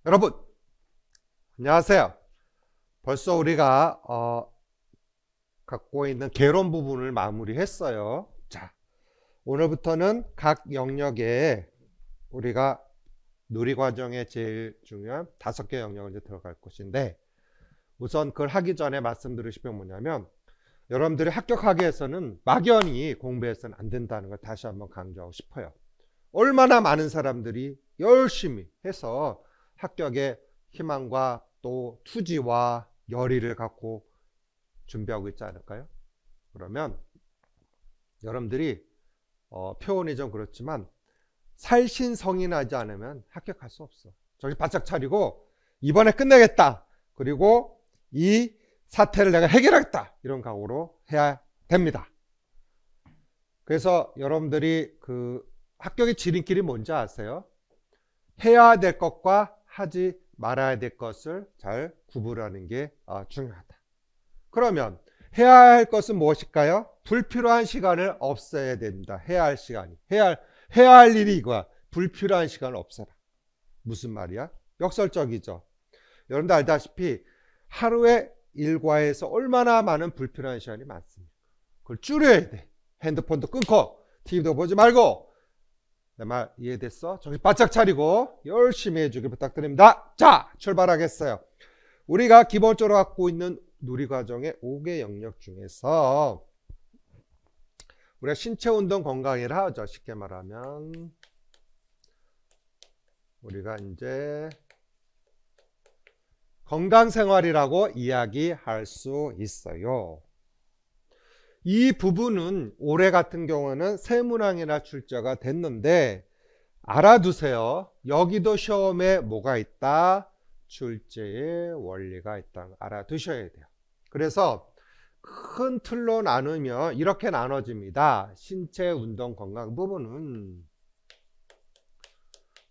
여러분 안녕하세요. 벌써 우리가 갖고 있는 개론 부분을 마무리했어요. 자, 오늘부터는 각 영역에 우리가 누리과정에 제일 중요한 5개 영역을 이제 들어갈 것인데, 우선 그걸 하기 전에 말씀드리고 싶은 게 뭐냐면, 여러분들이 합격하기 위해서는 막연히 공부해서는 안 된다는 걸 다시 한번 강조하고 싶어요. 얼마나 많은 사람들이 열심히 해서 합격의 희망과 또 투지와 열의를 갖고 준비하고 있지 않을까요? 그러면 여러분들이 표현이 좀 그렇지만 살신성인하지 않으면 합격할 수 없어. 정신 바짝 차리고 이번에 끝내겠다, 그리고 이 사태를 내가 해결하겠다, 이런 각오로 해야 됩니다. 그래서 여러분들이 그 합격의 지름길이 뭔지 아세요? 해야 될 것과 하지 말아야 될 것을 잘 구분하는 게 중요하다. 그러면 해야 할 것은 무엇일까요? 불필요한 시간을 없애야 된다. 해야 할 시간이. 해야 할 일이 이거야. 불필요한 시간을 없애라. 무슨 말이야? 역설적이죠. 여러분들 알다시피 하루에 일과에서 얼마나 많은 불필요한 시간이 많습니까? 그걸 줄여야 돼. 핸드폰도 끊고 TV도 보지 말고. 내 말 이해됐어? 정신 바짝 차리고 열심히 해주길 부탁드립니다. 자, 출발하겠어요. 우리가 기본적으로 갖고 있는 누리과정의 5개 영역 중에서 우리가 신체운동 건강이라 하죠. 쉽게 말하면 우리가 이제 건강생활이라고 이야기할 수 있어요. 이 부분은 올해 같은 경우는 세 문항이나 출제가 됐는데, 알아두세요. 여기도 시험에 뭐가 있다? 출제의 원리가 있다는 거 알아두셔야 돼요. 그래서 큰 틀로 나누면 이렇게 나눠집니다. 신체 운동 건강 부분은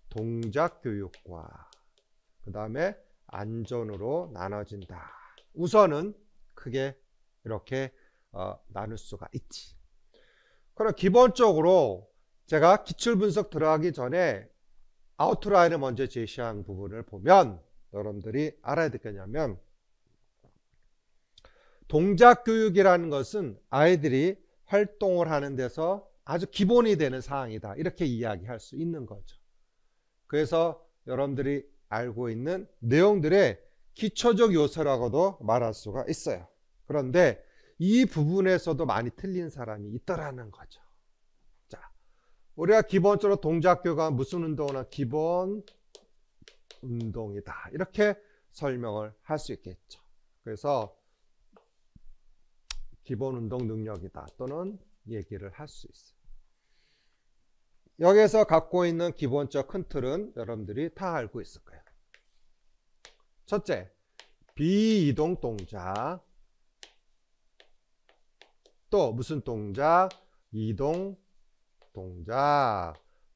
동작 교육과 그 다음에 안전으로 나눠진다. 우선은 크게 이렇게 나눌 수가 있지. 그럼 기본적으로 제가 기출분석 들어가기 전에 아웃라인을 먼저 제시한 부분을 보면 여러분들이 알아야 될 게 뭐냐면, 동작교육이라는 것은 아이들이 활동을 하는 데서 아주 기본이 되는 사항이다, 이렇게 이야기할 수 있는 거죠. 그래서 여러분들이 알고 있는 내용들의 기초적 요소라고도 말할 수가 있어요. 그런데 이 부분에서도 많이 틀린 사람이 있더라는 거죠. 자, 우리가 기본적으로 동작교육은 무슨 운동이나 기본 운동이다, 이렇게 설명을 할 수 있겠죠. 그래서 기본 운동 능력이다 또는 얘기를 할 수 있어요. 여기에서 갖고 있는 기본적 큰 틀은 여러분들이 다 알고 있을 거예요. 첫째, 비이동 동작. 또 무슨 동작? 이동 동작.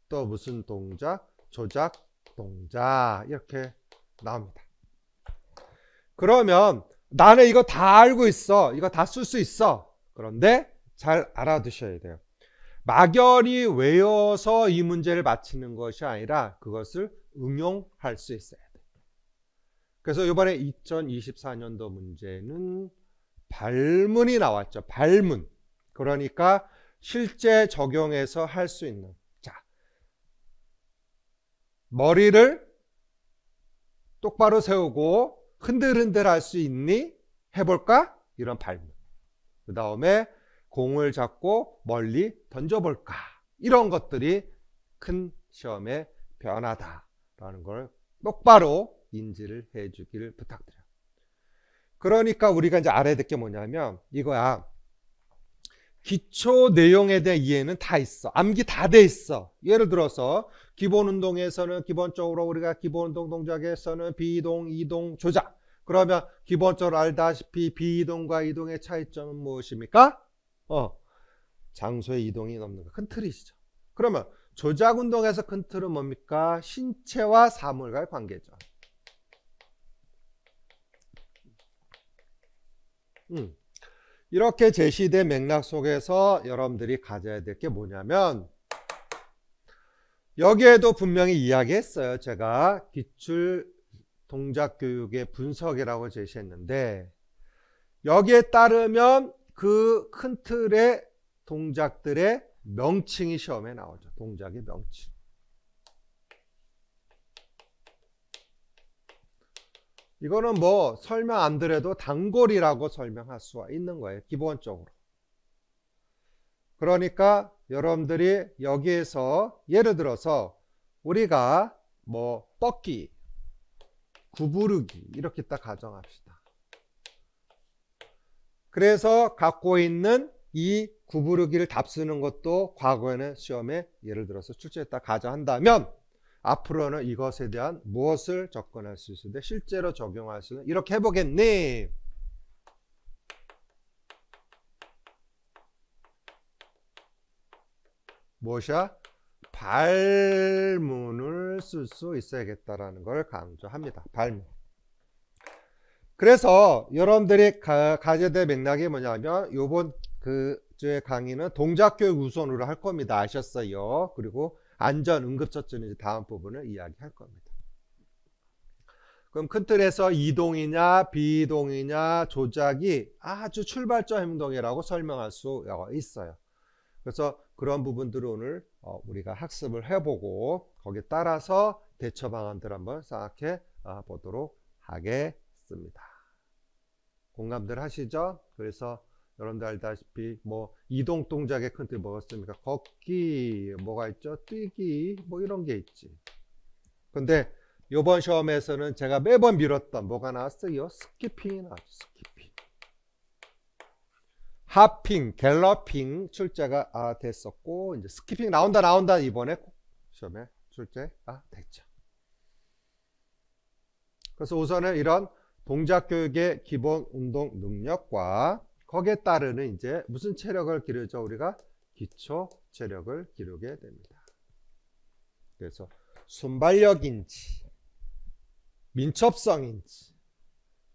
또 무슨 동작? 조작 동작. 이렇게 나옵니다. 그러면 나는 이거 다 알고 있어, 이거 다 쓸 수 있어. 그런데 잘 알아두셔야 돼요. 막연히 외워서 이 문제를 맞히는 것이 아니라 그것을 응용할 수 있어야 돼요. 그래서 이번에 2024년도 문제는 발문이 나왔죠. 발문. 그러니까 실제 적용해서 할 수 있는. 자, 머리를 똑바로 세우고 흔들흔들 할 수 있니? 해볼까? 이런 발문. 그 다음에 공을 잡고 멀리 던져볼까? 이런 것들이 큰 시험의 변화다라는 걸 똑바로 인지를 해주기를 부탁드려요. 그러니까 우리가 이제 알아야 될 게 뭐냐면 이거야. 기초 내용에 대한 이해는 다 있어. 암기 다 돼 있어. 예를 들어서 기본 운동에서는 기본적으로 우리가 기본 운동 동작에서는 비이동, 이동, 조작. 그러면 기본적으로 알다시피 비이동과 이동의 차이점은 무엇입니까? 장소의 이동이 넘는 거. 큰 틀이시죠. 그러면 조작 운동에서 큰 틀은 뭡니까? 신체와 사물과의 관계죠. 이렇게 제시된 맥락 속에서 여러분들이 가져야 될 게 뭐냐면, 여기에도 분명히 이야기했어요. 제가 기출 동작교육의 분석이라고 제시했는데, 여기에 따르면 그 큰 틀의 동작들의 명칭이 시험에 나오죠. 동작의 명칭. 이거는 뭐 설명 안 드려도 단골이라고 설명할 수가 있는 거예요. 기본적으로. 그러니까 여러분들이 여기에서 예를 들어서 우리가 뭐 뻗기, 구부르기 이렇게 딱 가정합시다. 그래서 갖고 있는 이 구부르기를 답쓰는 것도 과거에는 시험에 예를 들어서 출제했다 가정한다면, 앞으로는 이것에 대한 무엇을 접근할 수 있는데 실제로 적용할 수 있는, 이렇게 해보겠니? 무엇이야? 발문을 쓸 수 있어야겠다라는 걸 강조합니다. 발문. 그래서 여러분들이 가져야 될 맥락이 뭐냐면, 요번 주의 강의는 동작교육 우선으로 할 겁니다. 아셨어요? 그리고 안전, 응급처치는 다음 부분을 이야기할 겁니다. 그럼 큰 틀에서 이동이냐 비이동이냐 조작이 아주 출발점 행동이라고 설명할 수 있어요. 그래서 그런 부분들을 오늘 우리가 학습을 해보고 거기에 따라서 대처 방안들 한번 생각해 보도록 하겠습니다. 공감들 하시죠? 그래서 여러분들 알다시피 뭐 이동 동작의 큰 틀이 뭐가 있습니까? 걷기, 뭐가 있죠? 뛰기, 뭐 이런 게 있지. 근데 이번 시험에서는 제가 매번 미뤘던 뭐가 나왔어요? 스키핑이 나왔죠. 스키핑. 하핑, 갤러핑 출제가 됐었고, 이제 스키핑 나온다 이번에 시험에 출제가 됐죠. 그래서 우선은 이런 동작교육의 기본 운동 능력과 거기에 따르는 이제 무슨 체력을 기르죠? 우리가 기초 체력을 기르게 됩니다. 그래서 순발력인지 민첩성인지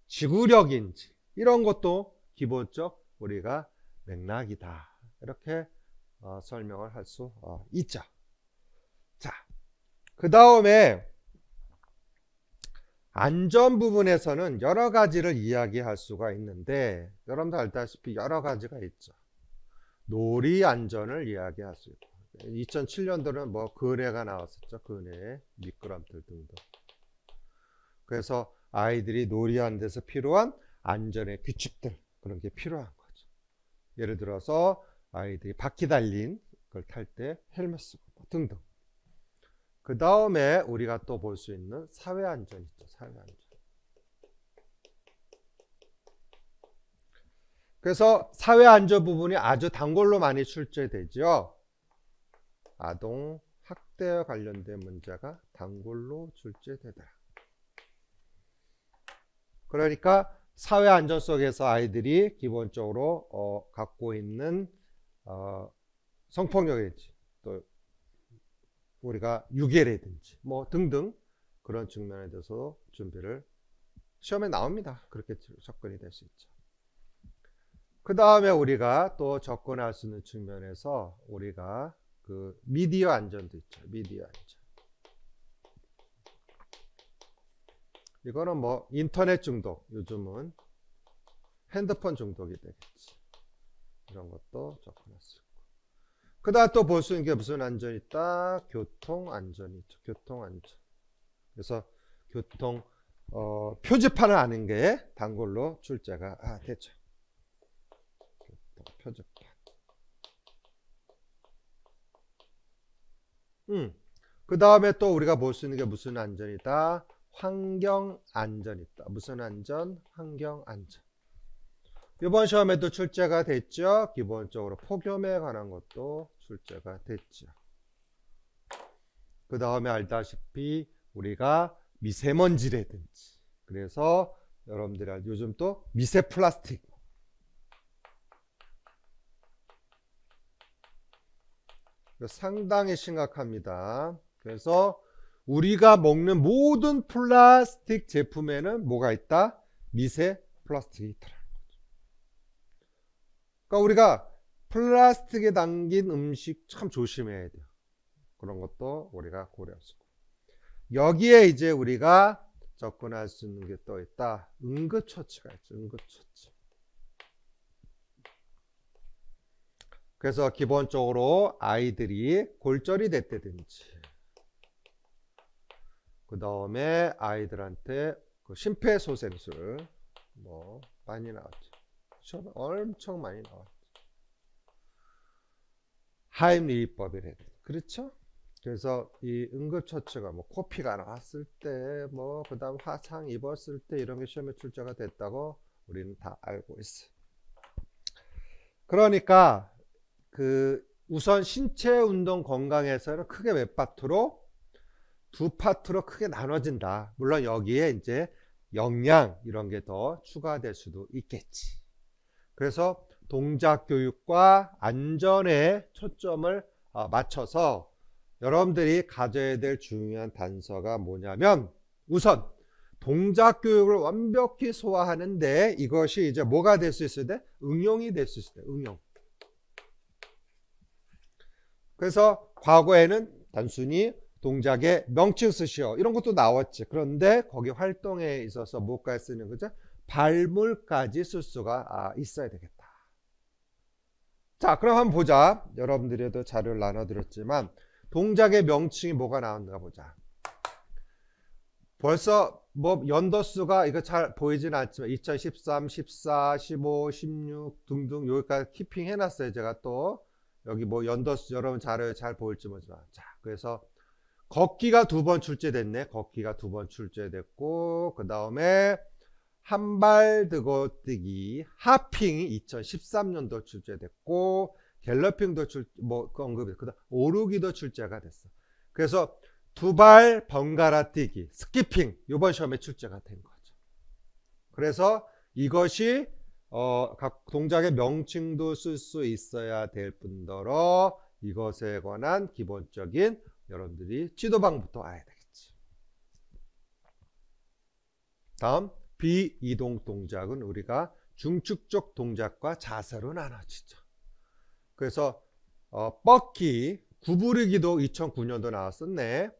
지구력인지 이런 것도 기본적 우리가 맥락이다. 이렇게 설명을 할 수 있죠. 자, 그 다음에 안전 부분에서는 여러 가지를 이야기할 수가 있는데, 여러분들 알다시피 여러 가지가 있죠. 놀이 안전을 이야기할 수 있고, 2007년도는 뭐 근해가 나왔었죠. 근해, 미끄럼틀 등등. 그래서 아이들이 놀이하는 데서 필요한 안전의 규칙들, 그런 게 필요한 거죠. 예를 들어서 아이들이 바퀴 달린 걸 탈 때 헬멧 쓰고 등등. 그 다음에 우리가 또 볼 수 있는 사회안전 있죠. 사회안전. 그래서 사회안전 부분이 아주 단골로 많이 출제되죠. 아동 학대와 관련된 문제가 단골로 출제되더라. 그러니까 사회안전 속에서 아이들이 기본적으로 갖고 있는 성폭력이지, 또 우리가 유괴라든지 뭐 등등 그런 측면에 대해서 준비를 시험에 나옵니다. 그렇게 접근이 될 수 있죠. 그 다음에 우리가 또 접근할 수 있는 측면에서 우리가 그 미디어 안전도 있죠. 미디어 안전. 이거는 뭐 인터넷 중독, 요즘은 핸드폰 중독이 되겠지. 이런 것도 접근할 수 있고. 그 다음 또 볼 수 있는 게 무슨 안전이 있다? 교통 안전이 있죠. 교통 안전. 그래서 교통 표지판을 아는 게 단골로 출제가 되죠. 교통 표지판. 그 다음에 또 우리가 볼 수 있는 게 무슨 안전이다? 환경 안전이 있다. 무슨 안전? 환경 안전. 이번 시험에도 출제가 됐죠. 기본적으로 폭염에 관한 것도 출제가 됐죠. 그 다음에 알다시피 우리가 미세먼지라든지, 그래서 여러분들이 요즘 또 미세 플라스틱, 상당히 심각합니다. 그래서 우리가 먹는 모든 플라스틱 제품에는 뭐가 있다? 미세 플라스틱이 있더라. 그러니까 우리가 플라스틱에 담긴 음식 참 조심해야 돼요. 그런 것도 우리가 고려할 수 있고, 여기에 이제 우리가 접근할 수 있는 게 또 있다. 응급처치가 있죠. 응급처치. 그래서 기본적으로 아이들이 골절이 됐다든지, 그 다음에 아이들한테 그 심폐소생술 뭐 많이 나왔죠. 시험에 엄청 많이 나왔죠. 하임리히법이라든지, 그렇죠? 그래서 이 응급처치가 뭐 코피가 나왔을 때, 뭐 그다음 화상 입었을 때 이런 게 시험에 출제가 됐다고 우리는 다 알고 있어. 그러니까 그 우선 신체 운동 건강에서는 크게 몇 파트로? 두 파트로 크게 나눠진다. 물론 여기에 이제 영양 이런 게 더 추가될 수도 있겠지. 그래서 동작 교육과 안전에 초점을 맞춰서 여러분들이 가져야 될 중요한 단서가 뭐냐면, 우선 동작 교육을 완벽히 소화하는데 이것이 이제 뭐가 될 수 있어야 돼? 응용이 될 수 있어야 돼. 응용. 그래서 과거에는 단순히 동작의 명칭 쓰시오 이런 것도 나왔지. 그런데 거기 활동에 있어서 뭐까지 쓰는 거죠? 발물까지 쓸 수가 있어야 되겠다. 자, 그럼 한번 보자. 여러분들에도 자료를 나눠드렸지만 동작의 명칭이 뭐가 나왔는가 보자. 벌써 뭐 연도수가 이거 잘 보이진 않지만 2013, 14, 15, 16 등등 여기까지 키핑 해놨어요. 제가 또 여기 뭐 연도수 여러분 자료에 잘 보일지 모르지만, 자, 그래서 걷기가 2번 출제됐네. 걷기가 2번 출제됐고, 그 다음에 한 발 들고 뛰기 하핑이 2013년도 출제됐고, 갤러핑도 언급이, 그다음 오르기도 출제가 됐어. 그래서 2발 번갈아 뛰기 스키핑 이번 시험에 출제가 된 거죠. 그래서 이것이 각 동작의 명칭도 쓸 수 있어야 될 뿐더러 이것에 관한 기본적인 여러분들이 지도방부터 알아야 되겠지. 다음 비이동 동작은 우리가 중축적 동작과 자세로 나눠지죠. 그래서 뻗기, 구부리기도 2009년도 나왔었네.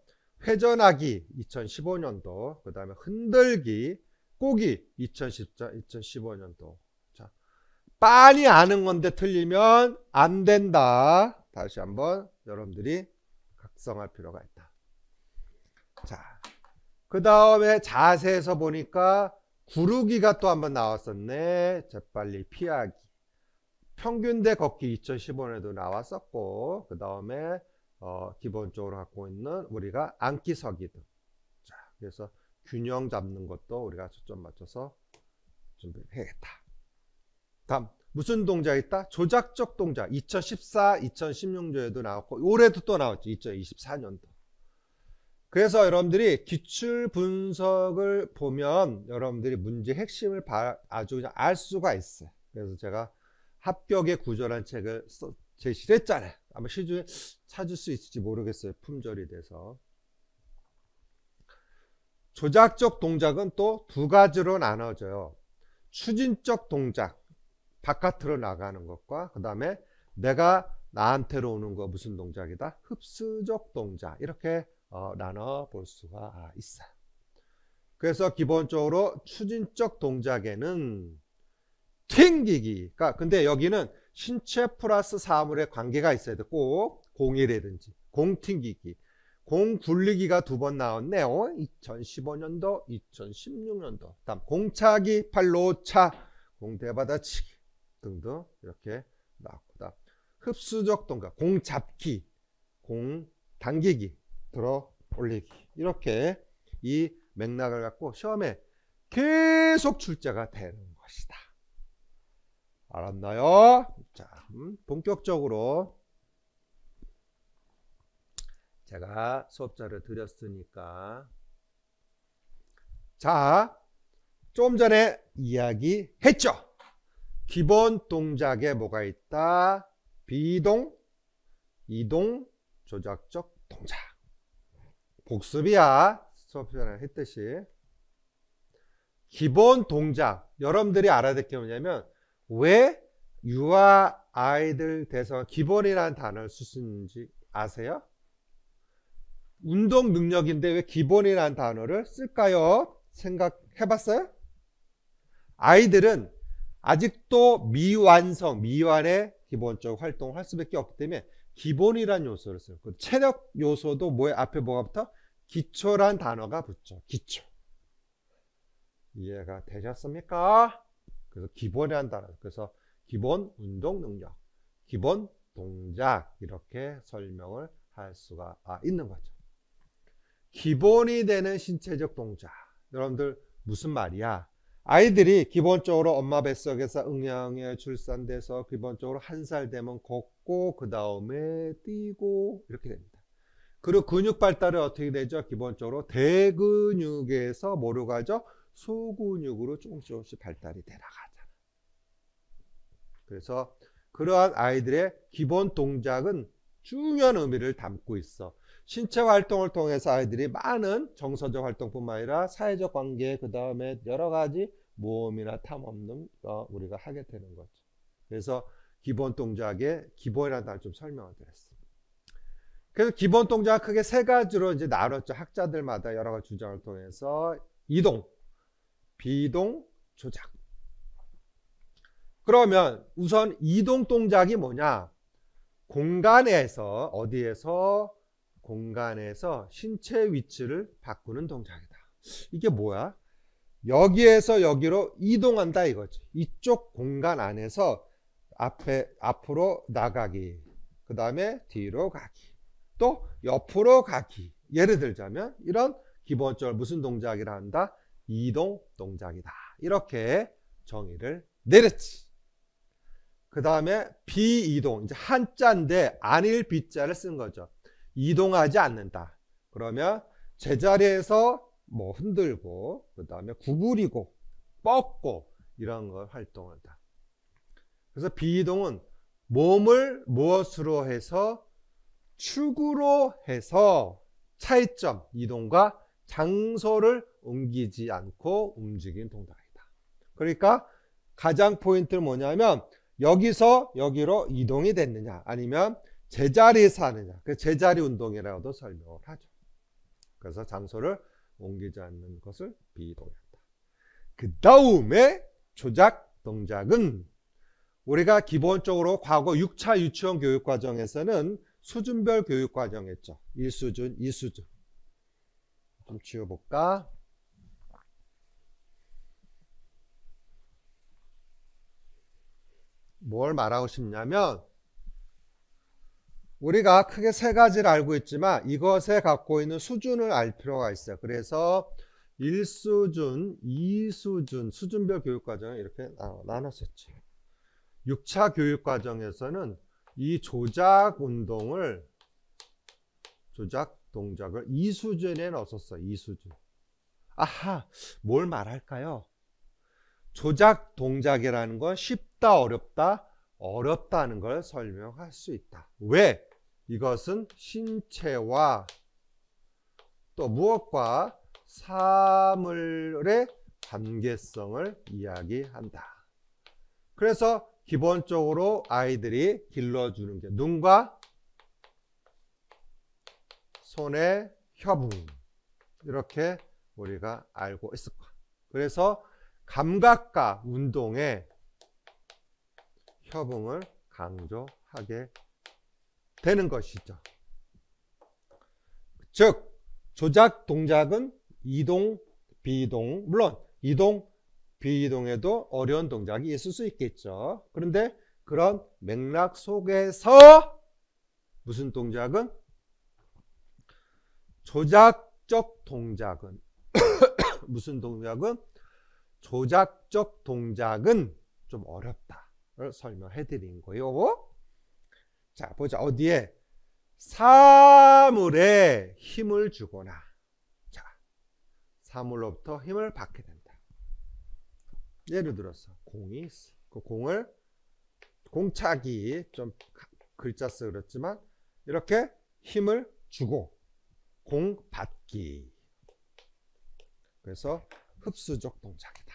회전하기 2015년도, 그 다음에 흔들기, 꼬기 2015년도. 자, 빤히 아는 건데 틀리면 안 된다. 다시 한번 여러분들이 각성할 필요가 있다. 자, 그 다음에 자세에서 보니까 구르기가 또 한번 나왔었네. 재빨리 피하기. 평균대 걷기 2015년에도 나왔었고, 그 다음에 기본적으로 갖고 있는 우리가 앉기 서기 등. 자, 그래서 균형 잡는 것도 우리가 초점 맞춰서 준비해야겠다. 다음 무슨 동작 있다? 조작적 동작. 2014, 2016년에도 나왔고 올해도 또 나왔죠. 2024년도. 그래서 여러분들이 기출 분석을 보면 여러분들이 문제 핵심을 아주 그냥 알 수가 있어요. 그래서 제가 합격의 구조라는 책을 제시를 했잖아요. 아마 시중에 찾을 수 있을지 모르겠어요. 품절이 돼서. 조작적 동작은 또 2가지로 나눠져요. 추진적 동작, 바깥으로 나가는 것과, 그 다음에 내가 나한테로 오는 거 무슨 동작이다? 흡수적 동작. 이렇게 나눠 볼 수가 있어요. 그래서 기본적으로 추진적 동작에는 튕기기가, 근데 여기는 신체 플러스 사물의 관계가 있어야 돼. 꼭 공이라든지 공 튕기기, 공 굴리기가 2번 나왔네요. 2015년도, 2016년도. 다음 공차기, 팔로 차, 공 대받아치기 등등 이렇게 나왔고, 다음 흡수적 동작, 공 잡기, 공 당기기, 들어 올리기, 이렇게 이 맥락을 갖고 시험에 계속 출제가 되는 것이다. 알았나요? 자, 본격적으로 제가 수업자를 드렸으니까, 자, 좀 전에 이야기했죠. 기본 동작에 뭐가 있다? 비이동, 이동, 조작적 동작. 복습이야. 수업 전에 했듯이. 기본 동작, 여러분들이 알아야 될 게 뭐냐면, 왜 유아 아이들 대상 기본이라는 단어를 쓰는지 아세요? 운동 능력인데 왜 기본이라는 단어를 쓸까요? 생각해봤어요? 아이들은 아직도 미완의 기본적 활동을 할 수밖에 없기 때문에 기본이란 요소를 써요. 그 체력 요소도 앞에 뭐가 붙어? 기초란 단어가 붙죠. 기초. 이해가 되셨습니까? 그래서 기본이란 단어. 그래서 기본 운동 능력, 기본 동작 이렇게 설명을 할 수가 있는 거죠. 기본이 되는 신체적 동작. 여러분들 무슨 말이야? 아이들이 기본적으로 엄마 뱃속에서 응양에 출산돼서 기본적으로 1살 되면 걷고 그 다음에 뛰고 이렇게 됩니다. 그리고 근육 발달이 어떻게 되죠? 기본적으로 대근육에서 뭐로 가죠? 소근육으로 조금씩 발달이 돼 나가잖아. 그래서 그러한 아이들의 기본 동작은 중요한 의미를 담고 있어. 신체 활동을 통해서 아이들이 많은 정서적 활동뿐만 아니라 사회적 관계, 그 다음에 여러 가지 모험이나 탐험 등 우리가 하게 되는 거죠. 그래서 기본 동작의 기본이라는 단어를 좀 설명을 드렸습니다. 그래서 기본 동작 크게 3가지로 이제 나눴죠. 학자들마다 여러 가지 주장을 통해서 이동, 비동, 조작. 그러면 우선 이동 동작이 뭐냐? 공간에서 어디에서? 공간에서 신체 위치를 바꾸는 동작이다. 이게 뭐야? 여기에서 여기로 이동한다 이거지. 이쪽 공간 안에서 앞으로 나가기, 그 다음에 뒤로 가기, 또 옆으로 가기. 예를 들자면 이런 기본적으로 무슨 동작이라 한다? 이동 동작이다. 이렇게 정의를 내렸지. 그 다음에 비이동, 이제 한자인데 안일 비자를 쓴 거죠. 이동하지 않는다. 그러면 제자리에서 뭐 흔들고, 그 다음에 구부리고, 뻗고, 이런 걸 활동을 한다. 그래서 비이동은 몸을 무엇으로 해서, 축으로 해서 차이점, 이동과 장소를 옮기지 않고 움직이는 동작이다. 그러니까 가장 포인트는 뭐냐면, 여기서 여기로 이동이 됐느냐, 아니면 제자리에서 하느냐. 그 제자리 운동이라고도 설명을 하죠. 그래서 장소를 옮기지 않는 것을 비이동이다. 그 다음에 조작 동작은 우리가 기본적으로 과거 6차 유치원 교육 과정에서는 수준별 교육 과정했죠. 1수준, 2수준. 좀 지워볼까? 뭘 말하고 싶냐면 우리가 크게 3가지를 알고 있지만 이것에 갖고 있는 수준을 알 필요가 있어요. 그래서 1수준, 2수준, 수준별 교육과정을 이렇게 나눴었지. 6차 교육과정에서는 이 조작 운동을, 조작 동작을 2수준에 넣었었어. 2수준. 아하, 뭘 말할까요? 조작 동작이라는 건 쉽다, 어렵다? 어렵다는 걸 설명할 수 있다. 왜? 이것은 신체와 또 무엇과 사물의 관계성을 이야기한다. 그래서 기본적으로 아이들이 길러주는 게 눈과 손의 협응, 이렇게 우리가 알고 있을 거야. 그래서 감각과 운동의 협응을 강조하게 되는 것이죠. 즉 조작 동작은 이동, 비이동, 물론 이동, 비이동에도 어려운 동작이 있을 수 있겠죠. 그런데 그런 맥락 속에서 무슨 동작은? 조작적 동작은 무슨 동작은? 조작적 동작은 좀 어렵다를 설명해 드린 거예요. 자, 보자. 어디에? 사물에 힘을 주거나, 자, 사물로부터 힘을 받게 된다. 예를 들어서 공이 있어. 그 공을, 공차기, 좀 글자 쓰 그렇지만 이렇게 힘을 주고 공 받기. 그래서 흡수적 동작이다.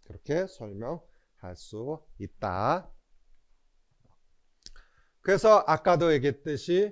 그렇게 설명할 수 있다. 그래서 아까도 얘기했듯이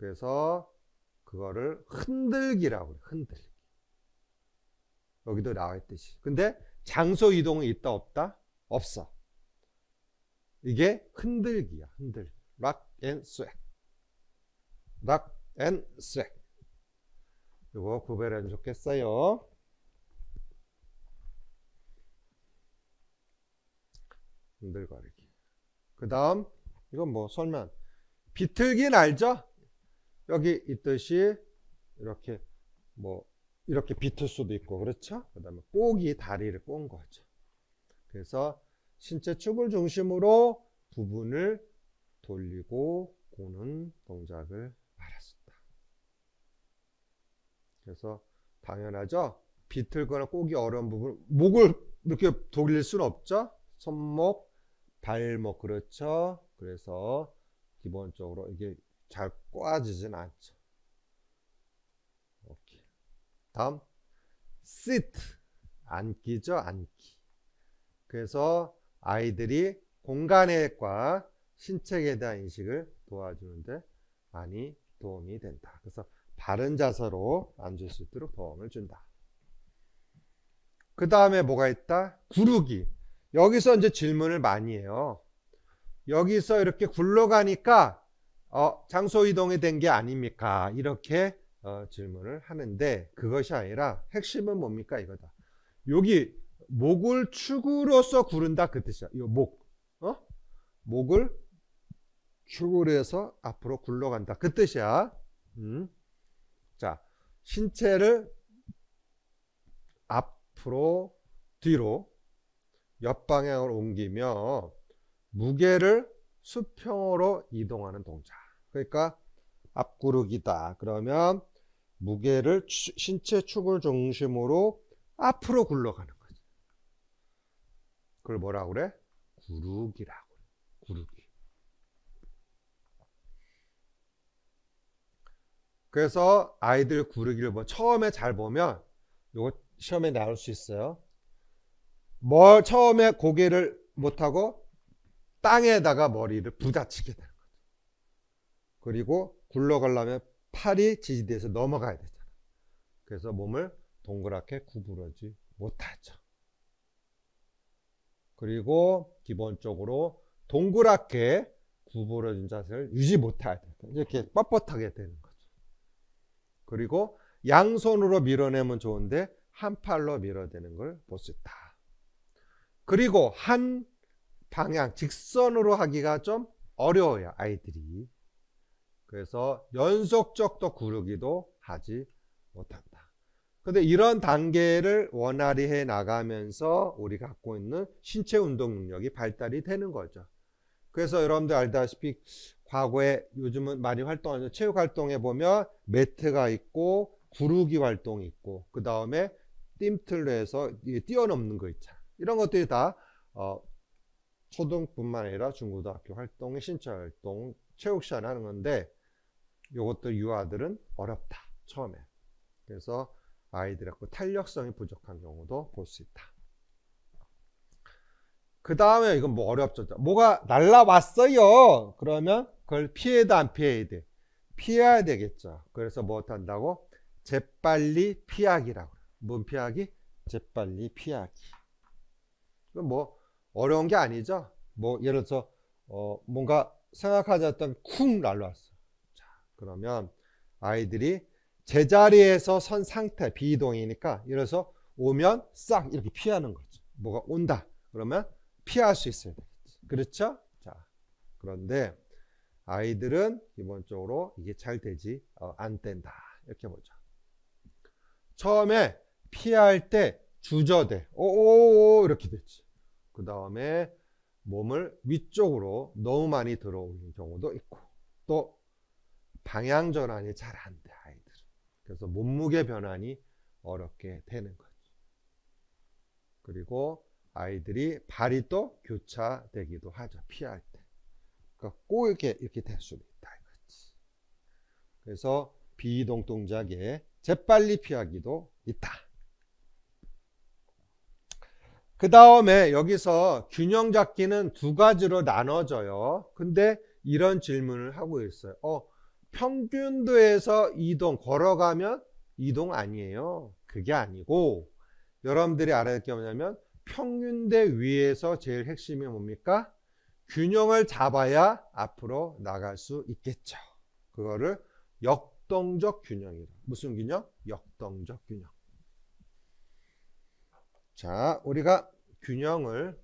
그래서 그거를 흔들기라고 그래. 흔들기. 여기도 나와 있듯이. 근데 장소 이동은 있다 없다? 없어. 이게 흔들기야. 흔들기. rock and swag. rock and swag. 이거 구별하면 좋겠어요. 흔들거리기. 그 다음 이건 뭐 설명. 비틀기는 알죠? 여기 있듯이 이렇게 뭐 이렇게 비틀 수도 있고 그렇죠? 그 다음에 꼬기 다리를 꼰 거죠. 그래서 신체 축을 중심으로 부분을 돌리고 꼬는 동작을 말했습니다. 그래서 당연하죠? 비틀거나 꼬기 어려운 부분, 목을 이렇게 돌릴 수는 없죠? 손목, 발목, 그렇죠? 그래서 기본적으로 이게 잘 꼬아지진 않죠. 오케이. 다음, sit. 앉기죠, 앉기. 그래서 아이들이 공간의과 신체에 대한 인식을 도와주는데 많이 도움이 된다. 그래서 바른 자세로 앉을 수 있도록 도움을 준다. 그 다음에 뭐가 있다? 구르기. 여기서 이제 질문을 많이 해요. 여기서 이렇게 굴러가니까 장소 이동이 된 게 아닙니까? 이렇게 질문을 하는데 그것이 아니라 핵심은 뭡니까? 이거다. 여기 목을 축으로서 구른다 그 뜻이야. 이 목, 목을 축으로 해서 앞으로 굴러간다 그 뜻이야. 자, 신체를 앞으로 뒤로 옆방향으로 옮기며 무게를 수평으로 이동하는 동작. 그러니까 앞구르기다. 그러면 무게를 신체 축을 중심으로 앞으로 굴러가는 거지. 그걸 뭐라고 그래? 구르기라고 그래. 구르기. 그래서 아이들 구르기를 처음에 잘 보면 이거 시험에 나올 수 있어요. 처음에 고개를 못하고 땅에다가 머리를 부딪히게 되는 거죠. 그리고 굴러가려면 팔이 지지대에서 넘어가야 되잖아. 그래서 몸을 동그랗게 구부러지 못하죠. 그리고 기본적으로 동그랗게 구부러진 자세를 유지 못해야 돼. 이렇게 뻣뻣하게 되는 거죠. 그리고 양손으로 밀어내면 좋은데 한 팔로 밀어내는 걸 볼 수 있다. 그리고 한 방향 직선으로 하기가 좀 어려워요, 아이들이. 그래서 연속적 또 구르기도 하지 못한다. 근데 이런 단계를 원활히 해 나가면서 우리가 갖고 있는 신체 운동 능력이 발달이 되는 거죠. 그래서 여러분들 알다시피 과거에 요즘은 많이 활동하는 체육 활동에 보면 매트가 있고 구르기 활동이 있고 그 다음에 뜀틀로 해서 뛰어넘는 거 있잖아. 이런 것들이 다 초등뿐만 아니라 중고등학교 활동의 신체 활동 체육 시간에 하는 건데 이것도 유아들은 어렵다 처음에. 그래서 아이들의 탄력성이 부족한 경우도 볼 수 있다. 그 다음에 이건 뭐 어렵죠. 뭐가 날라왔어요. 그러면 그걸 피해도 안 피해야 돼. 피해야 되겠죠. 그래서 뭐 한다고? 재빨리 피하기라고. 뭔 피하기? 재빨리 피하기. 이건 뭐 어려운 게 아니죠. 뭐 예를 들어서 뭔가 생각하지 않았던 쿵 날라왔어. 자, 그러면 아이들이 제자리에서 선 상태 비이동이니까 예를 들어서 오면 싹 이렇게 피하는 거죠. 뭐가 온다. 그러면 피할 수 있어야 되겠지. 그렇죠? 자, 그런데 아이들은 기본적으로 이게 잘 되지 안 된다. 이렇게 보죠. 처음에 피할 때 주저대. 오오오 이렇게 됐지. 그 다음에 몸을 위쪽으로 너무 많이 들어올리는 경우도 있고 또 방향 전환이 잘 안 돼, 아이들은. 그래서 몸무게 변환이 어렵게 되는 거죠. 그리고 아이들이 발이 또 교차되기도 하죠. 피할 때. 그러니까 꼭 이렇게 될 수도 있다. 이거지. 그래서 비이동 동작에 재빨리 피하기도 있다. 그 다음에 여기서 균형 잡기는 두 가지로 나눠져요. 근데 이런 질문을 하고 있어요. 평균도에서 이동, 걸어가면 이동 아니에요. 그게 아니고 여러분들이 알아야 할 게 뭐냐면 평균대 위에서 제일 핵심이 뭡니까? 균형을 잡아야 앞으로 나갈 수 있겠죠. 그거를 역동적 균형이다. 무슨 균형? 역동적 균형. 자, 우리가 균형을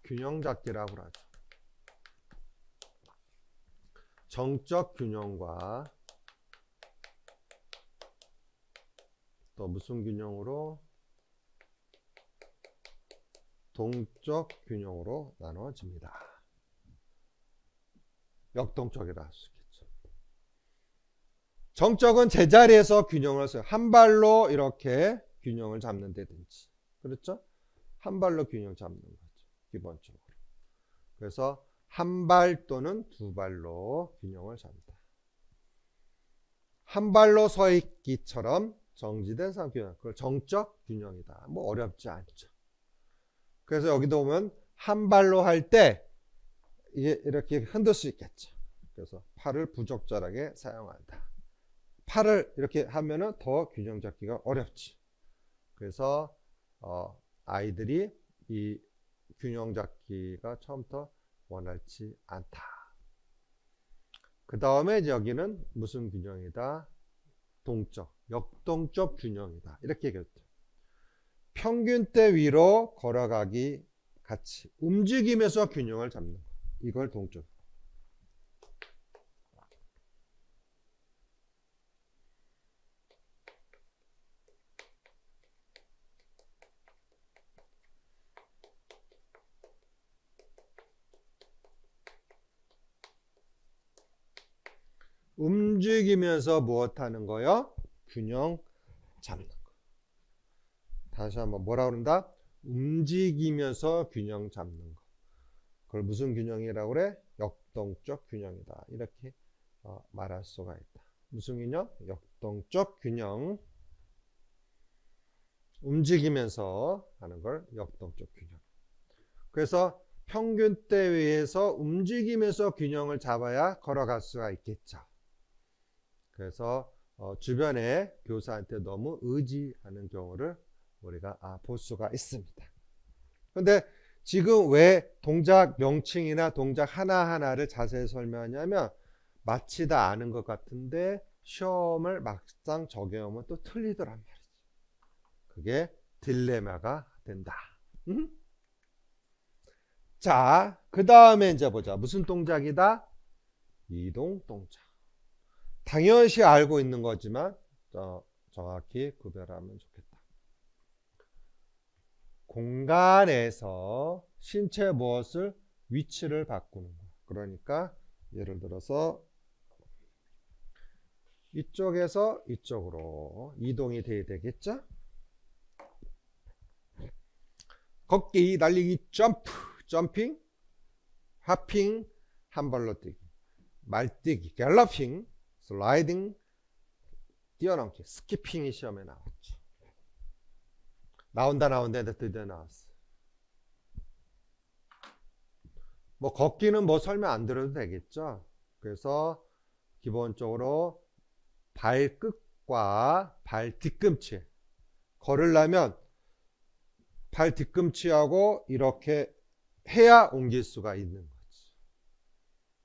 균형 잡기라고 하죠. 정적 균형과 또 무슨 균형으로? 동적 균형으로 나눠집니다. 역동적이라 할 수 있겠죠. 정적은 제자리에서 균형을 써요. 한 발로 이렇게 균형을 잡는 데든지. 그렇죠? 한 발로 균형 잡는 거죠. 기본적으로. 그래서 한 발 또는 두 발로 균형을 잡는다. 한 발로 서 있기처럼 정지된 상균형. 그걸 정적 균형이다. 뭐 어렵지 않죠. 그래서 여기도 보면 한 발로 할 때 이렇게 흔들 수 있겠죠. 그래서 팔을 부적절하게 사용한다. 팔을 이렇게 하면은 더 균형 잡기가 어렵지. 그래서 아이들이 이 균형 잡기가 처음부터 원활치 않다. 그 다음에 여기는 무슨 균형이다? 동적, 역동적 균형이다. 이렇게 얘기했죠. 평균대 위로 걸어가기 같이 움직이면서 균형을 잡는 거. 이걸 동적. 움직이면서 무엇 하는 거요? 균형 잡는 거. 다시 한번 뭐라 그런다? 움직이면서 균형 잡는 거. 그걸 무슨 균형이라고 그래? 역동적 균형이다. 이렇게 말할 수가 있다. 무슨 균형? 역동적 균형. 움직이면서 하는 걸 역동적 균형. 그래서 평균대 위에서 움직이면서 균형을 잡아야 걸어갈 수가 있겠죠. 그래서 주변에 교사한테 너무 의지하는 경우를 우리가 볼 수가 있습니다. 그런데 지금 왜 동작 명칭이나 동작 하나하나를 자세히 설명하냐면 마치다 아는 것 같은데 시험을 막상 적용하면 또 틀리더란 말이지. 그게 딜레마가 된다. 자, 그 다음에 이제 보자. 무슨 동작이다? 이동 동작. 당연시 알고 있는 거지만 정확히 구별하면 좋겠다. 공간에서 신체 무엇을 위치를 바꾸는 거. 그러니까 예를 들어서 이쪽에서 이쪽으로 이동이 돼야 되겠죠? 걷기, 달리기, 점프, 점핑, 하핑, 한 발로 뛰기, 말뛰기, 갤러핑, 슬라이딩, 뛰어넘기, 스키핑이 시험에 나왔죠. 나온다 했는데 드디어 나왔어. 뭐 걷기는 뭐 설명 안 드려도 되겠죠. 그래서 기본적으로 발끝과 발 뒤꿈치 걸으려면 발 뒤꿈치하고 이렇게 해야 옮길 수가 있는 거지.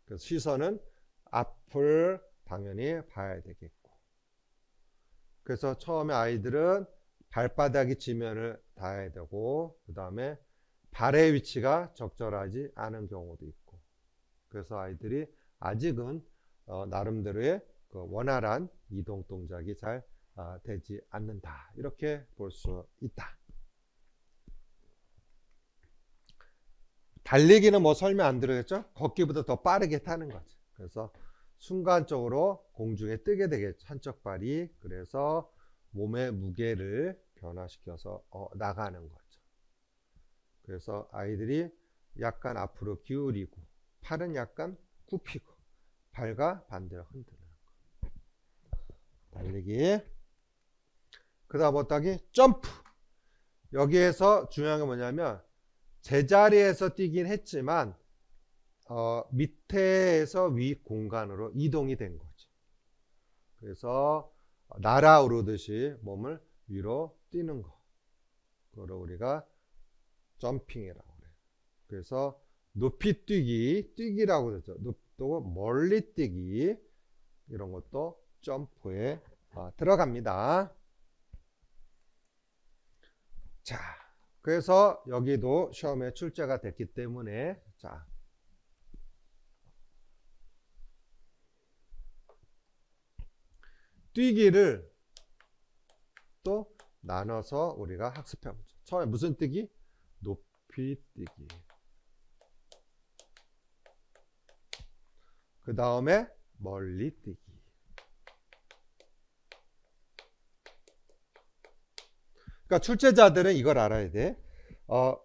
그래서 시선은 앞을 당연히 봐야 되겠고. 그래서 처음에 아이들은 발바닥이 지면을 닿아야 되고 그 다음에 발의 위치가 적절하지 않은 경우도 있고. 그래서 아이들이 아직은 나름대로의 그 원활한 이동 동작이 잘 되지 않는다. 이렇게 볼 수 있다. 달리기는 뭐 설명 안 드렸죠? 걷기보다 더 빠르게 타는 거죠. 그래서 순간적으로 공중에 뜨게 되겠죠. 한쪽 발이. 그래서 몸의 무게를 변화시켜서 나가는 거죠. 그래서 아이들이 약간 앞으로 기울이고 팔은 약간 굽히고 발과 반대로 흔드는 거. 달리기. 그 다음 어떠기? 점프. 여기에서 중요한 게 뭐냐면 제자리에서 뛰긴 했지만 밑에서 위 공간으로 이동이 된 거죠. 그래서 날아오르듯이 몸을 위로 뛰는 거. 그걸 우리가 점핑이라고 그래요. 그래서 높이 뛰기, 뛰기라고 그러죠. 또 멀리 뛰기, 이런 것도 점프에 들어갑니다. 자, 그래서 여기도 시험에 출제가 됐기 때문에, 자, 뛰기를 또 나눠서 우리가 학습해 보죠. 처음에 무슨 뛰기? 높이 뛰기. 그 다음에 멀리 뛰기. 그러니까 출제자들은 이걸 알아야 돼.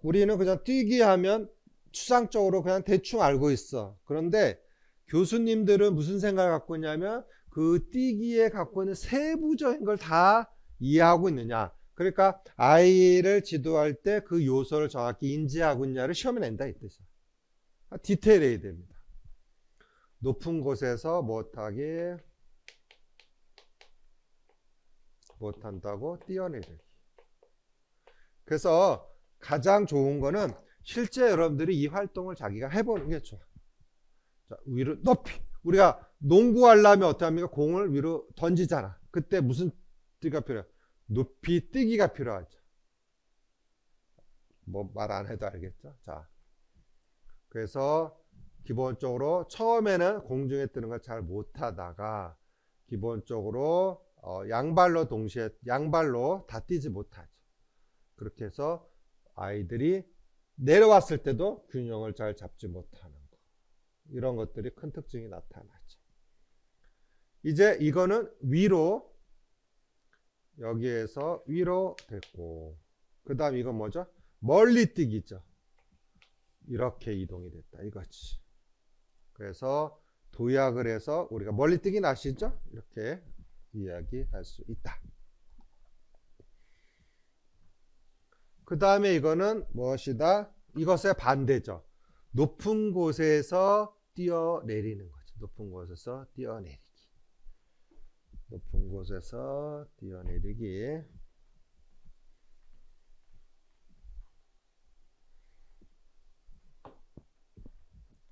우리는 그냥 뛰기 하면 추상적으로 그냥 대충 알고 있어. 그런데 교수님들은 무슨 생각을 갖고 있냐면 그 뛰기에 갖고 있는 세부적인 걸 다 이해하고 있느냐. 그러니까 아이를 지도할 때 그 요소를 정확히 인지하고 있냐를 시험에 낸다 이 뜻이야. 디테일해야 됩니다. 높은 곳에서 못하기, 못한다고 뛰어내리기. 그래서 가장 좋은 거는 실제 여러분들이 이 활동을 자기가 해보는 게 좋아. 자, 위로 높이. 우리가 농구하려면 어떻게 합니까? 공을 위로 던지잖아. 그때 무슨 뛰기가 필요해? 높이 뛰기가 필요하죠. 뭐 말 안 해도 알겠죠? 자, 그래서 기본적으로 처음에는 공중에 뜨는 걸 잘 못하다가 기본적으로 양발로 동시에 양발로 다 뛰지 못하죠. 그렇게 해서 아이들이 내려왔을 때도 균형을 잘 잡지 못하는 거, 이런 것들이 큰 특징이 나타나죠. 이제 이거는 위로, 여기에서 위로 됐고, 그 다음 이건 뭐죠? 멀리 뛰기죠. 이렇게 이동이 됐다 이거지. 그래서 도약을 해서 우리가 멀리 뛰기는 아시죠? 이렇게 이야기할 수 있다. 그 다음에 이거는 무엇이다? 이것의 반대죠. 높은 곳에서 뛰어내리는 거죠. 높은 곳에서 뛰어내리기. 높은 곳에서 뛰어내리기.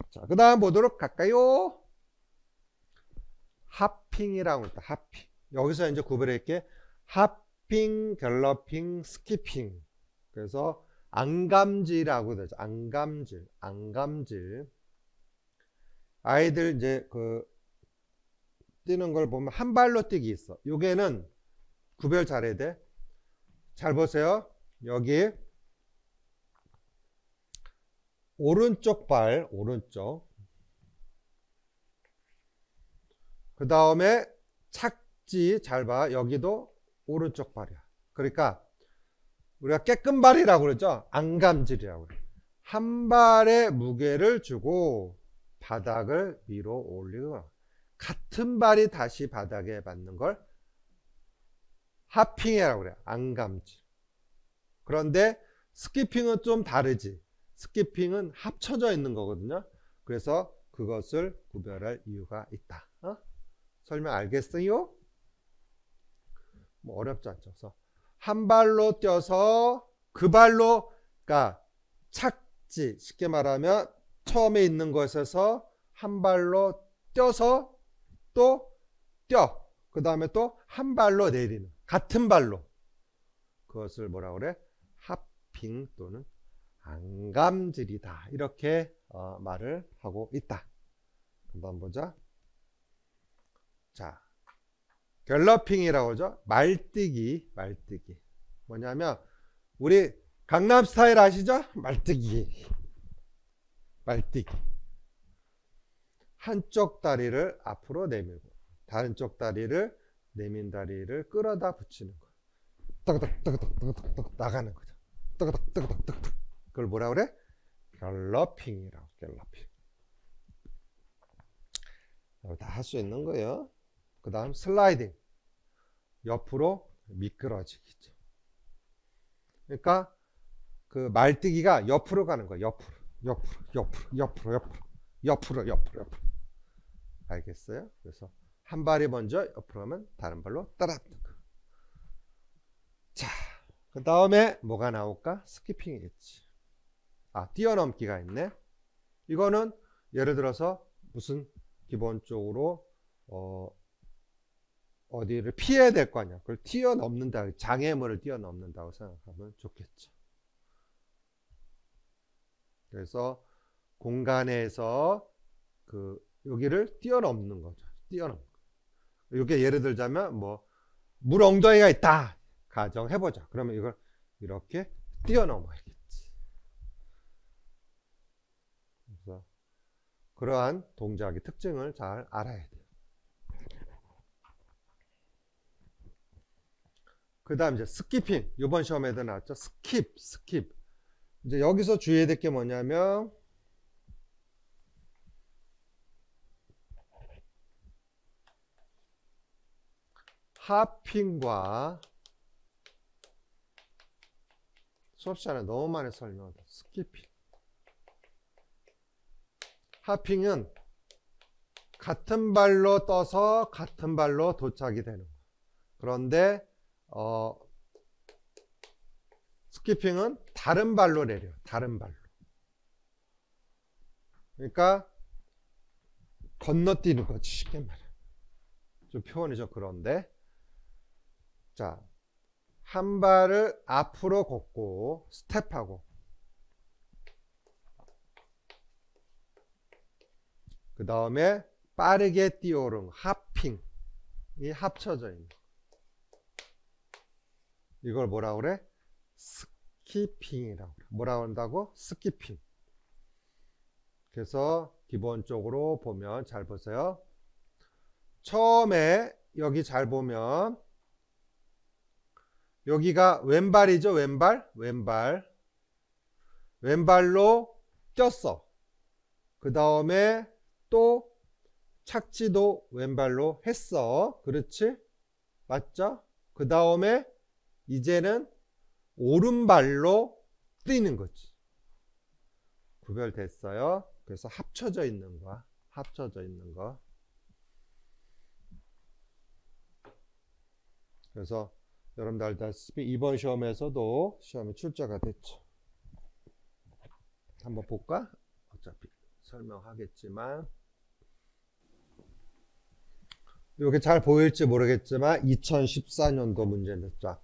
자, 그 다음 보도록 할까요? 하핑이라고 했다. 하핑. 여기서 이제 구별할게. 하핑, 갤러핑, 스키핑. 그래서 안감질이라고 되죠. 안감질, 안감질. 아이들 이제 그 뛰는 걸 보면 한 발로 뛰기 있어. 요게는 구별 잘해야 돼. 잘 보세요. 여기 오른쪽 발, 오른쪽. 그 다음에 착지, 잘 봐. 여기도 오른쪽 발이야. 그러니까 우리가 깨끗발이라고 그러죠. 안감질이라고 그래요. 한 발의 무게를 주고 바닥을 위로 올리고 같은 발이 다시 바닥에 맞는 걸 하핑이라고 그래요. 안감질. 그런데 스키핑은 좀 다르지. 스키핑은 합쳐져 있는 거거든요. 그래서 그것을 구별할 이유가 있다. 설명 알겠어요? 뭐 어렵지 않죠. 그래서 한 발로 뛰어서 그 발로, 그러니까 착지, 쉽게 말하면 처음에 있는 것에서 한 발로 뛰어서 또 뛰어. 그 다음에 또 한 발로 내리는, 같은 발로. 그것을 뭐라 그래? 하핑 또는 안감질이다. 이렇게 말을 하고 있다. 한번 보자. 자, 갤러핑이라고 하죠. 말뛰기, 말뛰기. 뭐냐면 우리 강남 스타일 아시죠? 말뛰기. 말뛰기. 한쪽 다리를 앞으로 내밀고 다른 쪽 다리를 내민 다리를 끌어다 붙이는 거. 뜨그득 나가는 거죠. 뜨그득. 그걸 뭐라 그래? 갤러핑이라고. 갤러핑. 다 할 수 있는 거예요. 그 다음 슬라이딩. 옆으로 미끄러지기죠. 그러니까 그 말뛰기가 옆으로 가는 거예요. 옆으로. 알겠어요? 그래서 한 발이 먼저 옆으로 가면 다른 발로 따라붙는 거. 자, 그 다음에 뭐가 나올까? 스키핑이겠지. 아, 뛰어넘기가 있네. 이거는 예를 들어서 무슨 기본적으로 어디를 피해야 될 거 아니야. 그걸 뛰어넘는다. 장애물을 뛰어넘는다고 생각하면 좋겠죠. 그래서 공간에서 여기를 뛰어넘는 거죠. 뛰어넘는 거. 이게 예를 들자면 뭐 물 엉덩이가 있다. 가정해보자. 그러면 이걸 이렇게 뛰어넘어야겠지. 그래서 그러한 동작의 특징을 잘 알아야 돼요. 그 다음 이제 스키핑. 이번 시험에도 나왔죠. 스킵. 이제 여기서 주의해야 될 게 뭐냐면 하핑과 수업 시간에 너무 많이 설명하다. 스키핑. 하핑은 같은 발로 떠서 같은 발로 도착이 되는 거예요. 그런데 스키핑은 다른 발로 내려요. 다른 발로. 그러니까 건너뛰는 거지. 쉽게 말해. 좀 표현이 좀 그런데. 자, 한 발을 앞으로 걷고 스텝하고 그 다음에 빠르게 뛰어오른 하핑이 합쳐져 있는 이걸 뭐라고 그래? 스키핑이라고 그래. 뭐라고 한다고? 스키핑. 그래서 기본적으로 보면 잘 보세요. 처음에 여기 잘 보면 여기가 왼발이죠. 왼발로 뛰었어. 그 다음에 또 착지도 왼발로 했어. 그렇지? 맞죠? 그 다음에 이제는 오른발로 뛰는 거지. 구별됐어요? 그래서 합쳐져 있는 거야. 합쳐져 있는 거. 그래서 여러분들 알다시피 이번 시험에서도 시험에 출제가 됐죠. 한번 볼까? 어차피 설명하겠지만 이렇게 잘 보일지 모르겠지만 2014년도 문제였죠.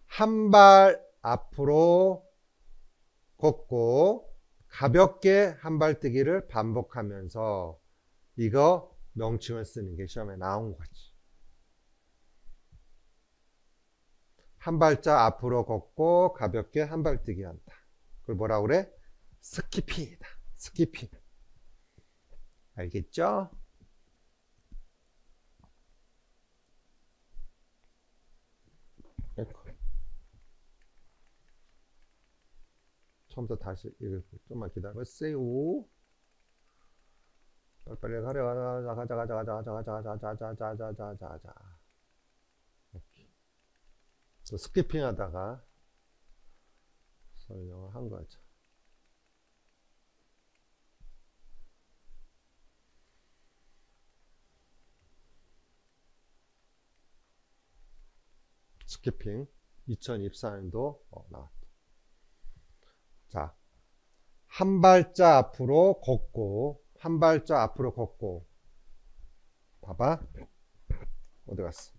한 발 앞으로 걷고 가볍게 한 발 뛰기를 반복하면서 이거 명칭을 쓰는 게 시험에 나온 거지. 한 발짝 앞으로 걷고 가볍게 한 발 뛰기 한다. 그걸 뭐라 그래? 스키핑이다. 스키핑. 알겠죠? 처음부터 다시 읽을게요. 좀만 기다려보세요. 빨리 가려. 가자. 스키핑 하다가 설명을 한 거죠. 스키핑 2024년도 나왔다. 자, 한 발짝 앞으로 걷고 한 발짝 앞으로 걷고 봐봐. 어디 갔어?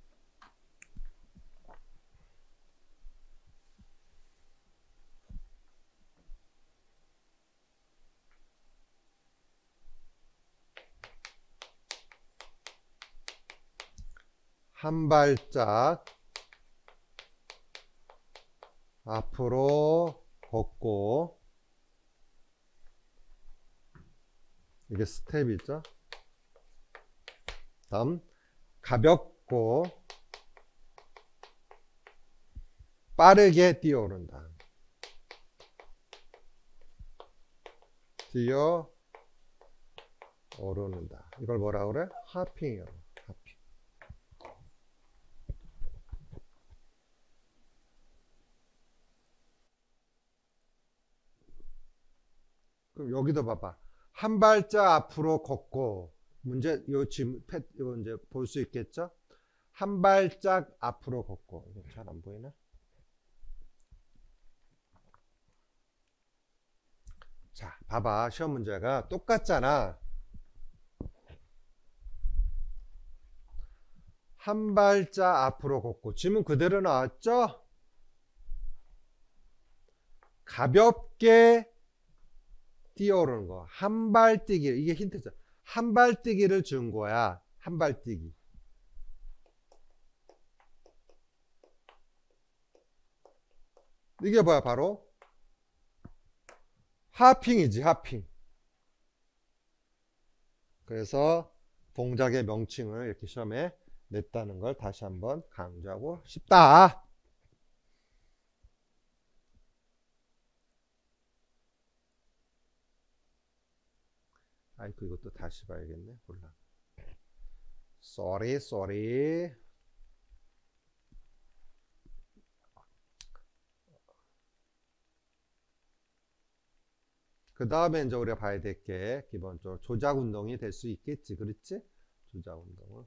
한 발짝 앞으로 걷고 이게 스텝이죠. 다음 가볍고 빠르게 뛰어오른다. 뛰어 오르는다. 이걸 뭐라 그래? 하핑이요. 하핑. 그럼 여기도 봐봐. 한 발짝 앞으로 걷고 문제 요 지금 요 이제 볼 수 있겠죠? 한 발짝 앞으로 걷고. 이거 잘 안 보이나? 자, 봐봐. 시험 문제가 똑같잖아. 한 발짝 앞으로 걷고. 지문 그대로 나왔죠? 가볍게 뛰어오르는 거. 한 발 뛰기. 이게 힌트죠. 한 발 뛰기를 준 거야. 한 발 뛰기. 이게 뭐야? 바로 하핑이지, 하핑. 그래서 동작의 명칭을 이렇게 시험에 냈다는 걸 다시 한번 강조하고 싶다. 아이고, 이것도 다시 봐야겠네. 몰라. sorry. 그 다음에 이제 우리가 봐야 될 게 기본적으로 조작 운동이 될 수 있겠지. 그렇지? 조작 운동을.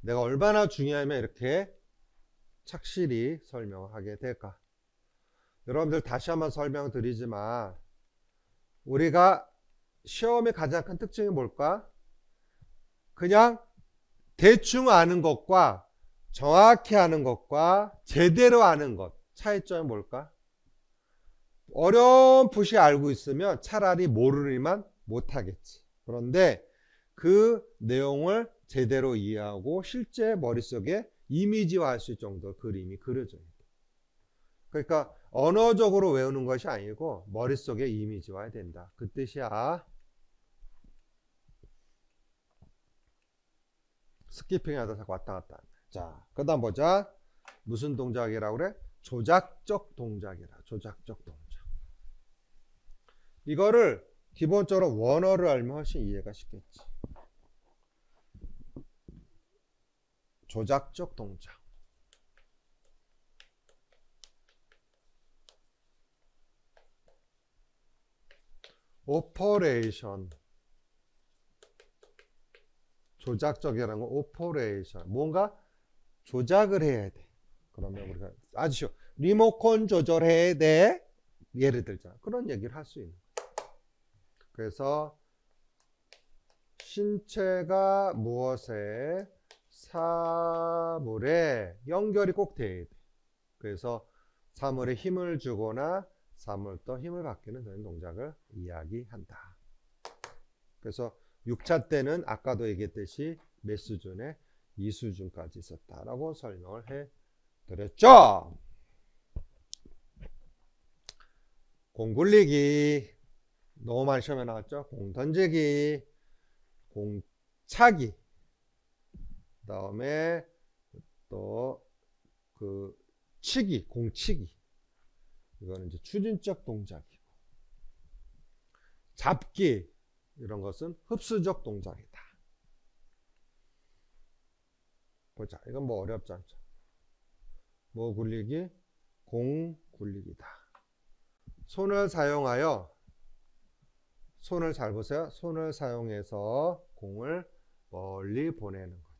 내가 얼마나 중요하면 이렇게 착실히 설명을 하게 될까? 여러분들 다시 한번 설명드리지만 우리가 시험의 가장 큰 특징이 뭘까? 그냥 대충 아는 것과 정확히 아는 것과 제대로 아는 것 차이점이 뭘까? 어렴풋이 알고 있으면 차라리 모르리만 못하겠지. 그런데 그 내용을 제대로 이해하고 실제 머릿속에 이미지화할 수 있을 정도 그림이 그려져야 돼. 그러니까 언어적으로 외우는 것이 아니고 머릿속에 이미지화해야 된다. 그 뜻이야. 스키핑 하다 자꾸 왔다 갔다 한다. 자, 그 다음 보자. 무슨 동작이라고 그래? 조작적 동작이라. 조작적 동작. 이거를 기본적으로 원어를 알면 훨씬 이해가 쉽겠지. 조작적 동작. 오퍼레이션. 조작적이라는 건 오퍼레이션. 뭔가 조작을 해야 돼. 그러면 우리가 아주 쉬워. 리모컨 조절해야 돼. 예를 들자. 그런 얘기를 할 수 있는 거야. 그래서 신체가 무엇에 사물에 연결이 꼭 돼야 돼. 그래서 사물에 힘을 주거나 사물도 힘을 받기는 그런 동작을 이야기한다. 그래서 6차 때는 아까도 얘기했듯이 몇 수준에 2수준까지 있었다라고 설명을 해 드렸죠. 공 굴리기 너무 많이 시험에 나왔죠. 공 던지기, 공 차기, 그 다음에 또 그 치기, 공 치기. 이거는 이제 추진적 동작이고, 잡기 이런 것은 흡수적 동작이다. 보자. 이건 뭐 어렵지 않죠. 뭐 굴리기? 공 굴리기다. 손을 사용하여, 손을 잘 보세요. 손을 사용해서 공을 멀리 보내는 거죠.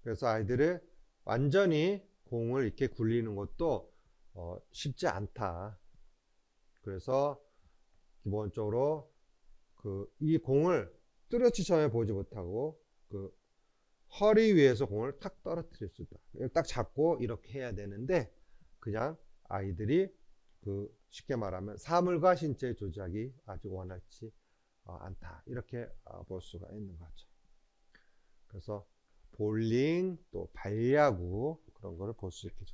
그래서 아이들이 완전히 공을 이렇게 굴리는 것도 쉽지 않다. 그래서 기본적으로 이 공을 뚜렷이 처음에 보지 못하고 허리 위에서 공을 탁 떨어뜨릴 수 있다. 딱 잡고 이렇게 해야 되는데 그냥 아이들이 쉽게 말하면 사물과 신체의 조작이 아주 원활치 않다. 이렇게 볼 수가 있는 거죠. 그래서 볼링, 또 발야구 그런 거를 볼 수 있게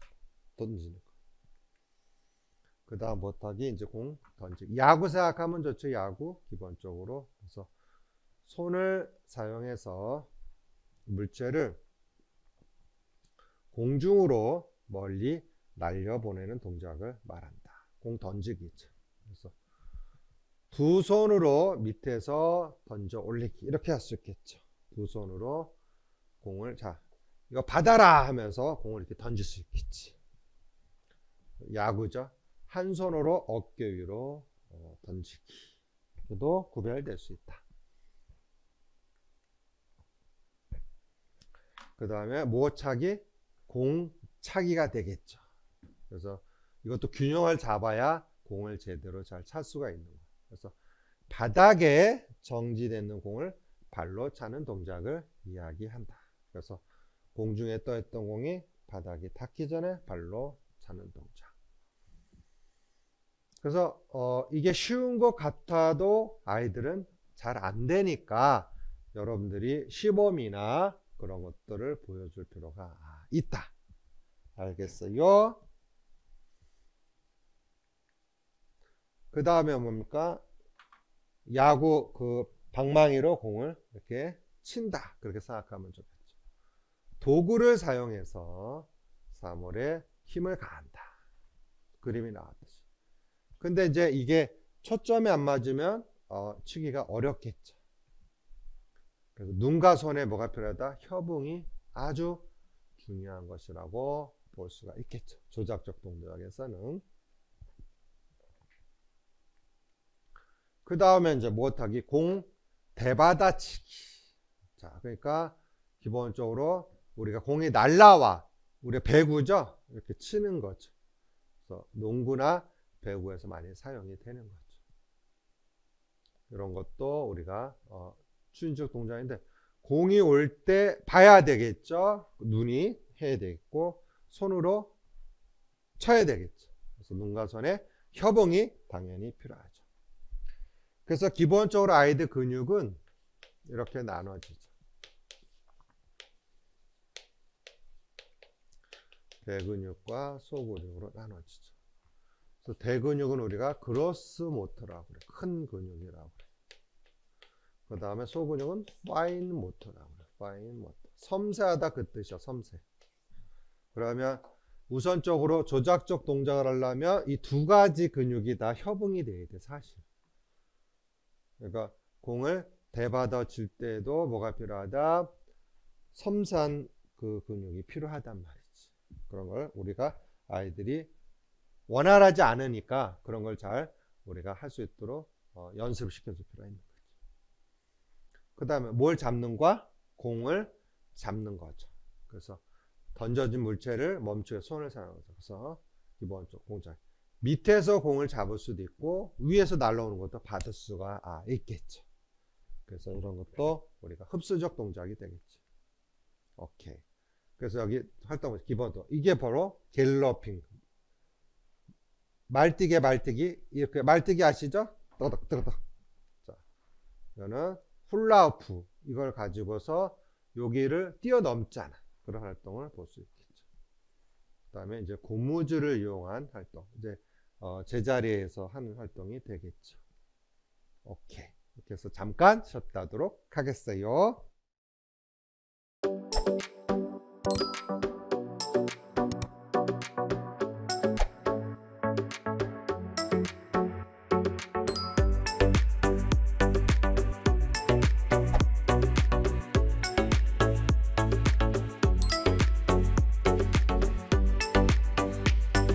던지는 거. 그 다음 못하기 이제 공 던지기. 야구 생각하면 좋죠. 야구 기본적으로. 그래서 손을 사용해서 물체를 공중으로 멀리 날려보내는 동작을 말한다. 공 던지기죠. 그래서 두 손으로 밑에서 던져 올리기 이렇게 할 수 있겠죠. 두 손으로 공을 이거 받아라 하면서 공을 이렇게 던질 수 있겠지. 야구죠. 한 손으로 어깨 위로 던지기도 구별될 수 있다. 그 다음에 모차기, 공차기가 되겠죠. 그래서 이것도 균형을 잡아야 공을 제대로 잘 찰 수가 있는 거예요. 그래서 바닥에 정지되는 공을 발로 차는 동작을 이야기한다. 그래서 공중에 떠 있던 공이 바닥이 닿기 전에 발로 차는 동작. 그래서 이게 쉬운 것 같아도 아이들은 잘 안 되니까 여러분들이 시범이나 그런 것들을 보여줄 필요가 있다. 알겠어요? 그 다음에 뭡니까? 야구 그 방망이로 공을 이렇게 친다. 그렇게 생각하면 좋겠죠. 도구를 사용해서 사물에 힘을 가한다. 그림이 나왔듯이. 근데 이제 이게 초점이 안 맞으면 치기가 어렵겠죠. 그래서 눈과 손에 뭐가 필요하다? 협응이 아주 중요한 것이라고 볼 수가 있겠죠. 조작적 동작에서는. 그 다음에 이제 못하기, 공 대받아치기. 자, 그러니까 기본적으로 우리가 공이 날라와, 우리 배구죠? 이렇게 치는 거죠. 그래서 농구나 배구에서 많이 사용이 되는 거죠. 이런 것도 우리가 추진적 동작인데, 공이 올 때 봐야 되겠죠. 눈이 해야 되겠고 손으로 쳐야 되겠죠. 그래서 눈과 손의 협응이 당연히 필요하죠. 그래서 기본적으로 아이들 근육은 이렇게 나눠지죠. 대근육과 소근육으로 나눠지죠. 그래서 대근육은 우리가 그로스 모터라고 그래요. 큰 근육이라고 그래요. 그 다음에 소근육은 파인 모터라고 그래요. 파인 모터. 섬세하다 그 뜻이야. 섬세. 그러면 우선적으로 조작적 동작을 하려면 이 두 가지 근육이 다 협응이 돼야 돼, 사실. 그러니까 공을 대받아칠 때도 뭐가 필요하다? 섬세한 그 근육이 필요하단 말이지. 그런 걸 우리가 아이들이 원활하지 않으니까 그런 걸 잘 우리가 할 수 있도록 연습을 시켜줄 필요가 있는 거죠. 그 다음에 뭘 잡는 거야? 공을 잡는 거죠. 그래서 던져진 물체를 멈추게 손을 사용해서. 그래서 기본적으로 공작. 밑에서 공을 잡을 수도 있고 위에서 날아오는 것도 받을 수가 있겠죠. 그래서 이런 것도 우리가 흡수적 동작이 되겠지. 오케이. 그래서 여기 활동 기본도 이게 바로 갤러핑. 말뛰기 이렇게 말뛰기 아시죠? 떠덕떠덕. 자, 이거는 훌라후프 이걸 가지고서 여기를 뛰어넘잖아. 그런 활동을 볼 수 있겠죠. 그다음에 이제 고무줄을 이용한 활동. 이제 제자리에서 하는 활동이 되겠죠. 오케이. 이렇게 해서 잠깐 쉬었다 하도록 하겠어요.